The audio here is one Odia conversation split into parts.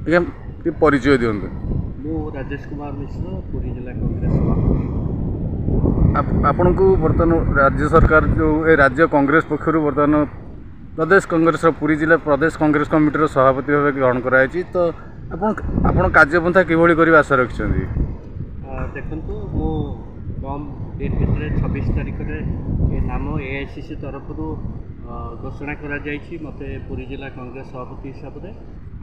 ଆଜ୍ଞା ଟିକେ ପରିଚୟ ଦିଅନ୍ତୁ। ମୁଁ ରାଜେଶ କୁମାର ମିଶ୍ର, ପୁରୀ ଜିଲ୍ଲା କଂଗ୍ରେସ ସଭାପତି। ଆପଣଙ୍କୁ ବର୍ତ୍ତମାନ ରାଜ୍ୟ ସରକାର ଯେଉଁ ଏ ରାଜ୍ୟ କଂଗ୍ରେସ ପକ୍ଷରୁ ବର୍ତ୍ତମାନ ପ୍ରଦେଶ କଂଗ୍ରେସର ପୁରୀ ଜିଲ୍ଲା ପ୍ରଦେଶ କଂଗ୍ରେସ କମିଟିର ସଭାପତି ଭାବେ ଗ୍ରହଣ କରାଯାଇଛି, ତ ଆପଣ କାର୍ଯ୍ୟପନ୍ଥା କିଭଳି କରିବା ଆଶା ରଖିଛନ୍ତି? ଦେଖନ୍ତୁ, ମୁଁ କମ୍ ଦିନ ଭିତରେ 26 ତାରିଖରେ ଏ ନାମ AICC ତରଫରୁ ଘୋଷଣା କରାଯାଇଛି ମୋତେ ପୁରୀ ଜିଲ୍ଲା କଂଗ୍ରେସ ସଭାପତି ହିସାବରେ।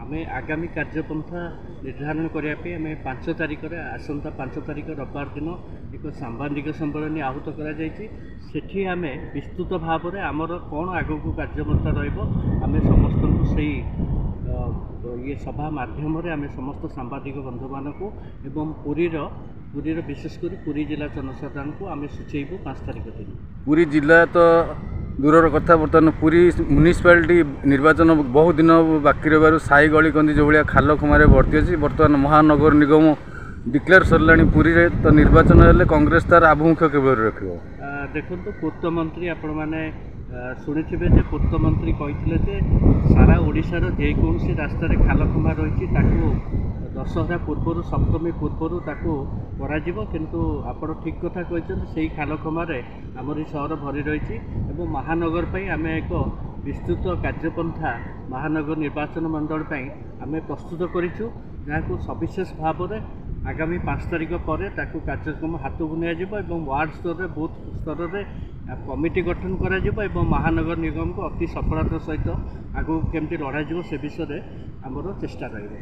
ଆମେ ଆଗାମୀ କାର୍ଯ୍ୟପନ୍ଥା ନିର୍ଦ୍ଧାରଣ କରିବା ପାଇଁ ଆମେ 5 ତାରିଖରେ ଆସନ୍ତା 5 ତାରିଖ ରବିବାର ଦିନ ଏକ ସାମ୍ବାଦିକ ସମ୍ମିଳନୀ ଆହୁତ କରାଯାଇଛି। ସେଠି ଆମେ ବିସ୍ତୃତ ଭାବରେ ଆମର କ'ଣ ଆଗକୁ କାର୍ଯ୍ୟପନ୍ଥା ରହିବ ଆମେ ସମସ୍ତଙ୍କୁ ସେଇ ଇଏ ସଭା ମାଧ୍ୟମରେ ଆମେ ସମସ୍ତ ସାମ୍ବାଦିକ ବନ୍ଧୁମାନଙ୍କୁ ଏବଂ ପୁରୀର ବିଶେଷ କରି ପୁରୀ ଜିଲ୍ଲା ଜନସାଧାରଣଙ୍କୁ ଆମେ ସୂଚେଇବୁ 5 ତାରିଖ ଦିନ। ପୁରୀ ଜିଲ୍ଲା ତ ଦୂରର କଥା, ବର୍ତ୍ତମାନ ପୁରୀ ମ୍ୟୁନିସିପାଲିଟି ନିର୍ବାଚନ ବହୁ ଦିନ ବାକି ରହିବାରୁ ସାହି ଗଳି କନ୍ଦି ଯେଉଁଭଳିଆ ଖାଲ ଖମାରେ ଭର୍ତ୍ତି ଅଛି, ବର୍ତ୍ତମାନ ମହାନଗର ନିଗମ ଡିକ୍ଲେୟାର ସରିଲାଣି ପୁରୀରେ, ତ ନିର୍ବାଚନ ହେଲେ କଂଗ୍ରେସ ତାର ଆଭିମୁଖ୍ୟ କିଭଳି ରଖିବ? ଦେଖନ୍ତୁ, ପୂର୍ତ୍ତମନ୍ତ୍ରୀ ଆପଣମାନେ ଶୁଣିଥିବେ ଯେ ପୂର୍ତ୍ତମନ୍ତ୍ରୀ କହିଥିଲେ ଯେ ସାରା ଓଡ଼ିଶାର ଯେକୌଣସି ରାସ୍ତାରେ ଖାଲଖମା ରହିଛି ତାକୁ ଦଶହରା ପୂର୍ବରୁ ସପ୍ତମୀ ପୂର୍ବରୁ ତାକୁ କରାଯିବ। କିନ୍ତୁ ଆପଣ ଠିକ୍ କଥା କହିଛନ୍ତି, ସେହି ଖାଲଖମାରେ ଆମର ଏହି ସହର ଭରି ରହିଛି ଏବଂ ମହାନଗର ପାଇଁ ଆମେ ଏକ ବିସ୍ତୃତ କାର୍ଯ୍ୟପନ୍ଥା ମହାନଗର ନିର୍ବାଚନ ମଣ୍ଡଳୀ ପାଇଁ ଆମେ ପ୍ରସ୍ତୁତ କରିଛୁ, ଯାହାକୁ ସବିଶେଷ ଭାବରେ ଆଗାମୀ 5 ତାରିଖ ପରେ ତାକୁ କାର୍ଯ୍ୟକ୍ରମ ହାତକୁ ନିଆଯିବ ଏବଂ ୱାର୍ଡ଼ ସ୍ତରରେ ବୁଥ ସ୍ତରରେ କମିଟି ଗଠନ କରାଯିବ ଏବଂ ମହାନଗର ନିଗମକୁ ଅତି ସଫଳତାର ସହିତ ଆଗକୁ କେମିତି ଲଢ଼ାଯିବ ସେ ବିଷୟରେ ଆମର ଚେଷ୍ଟା ରହିବ।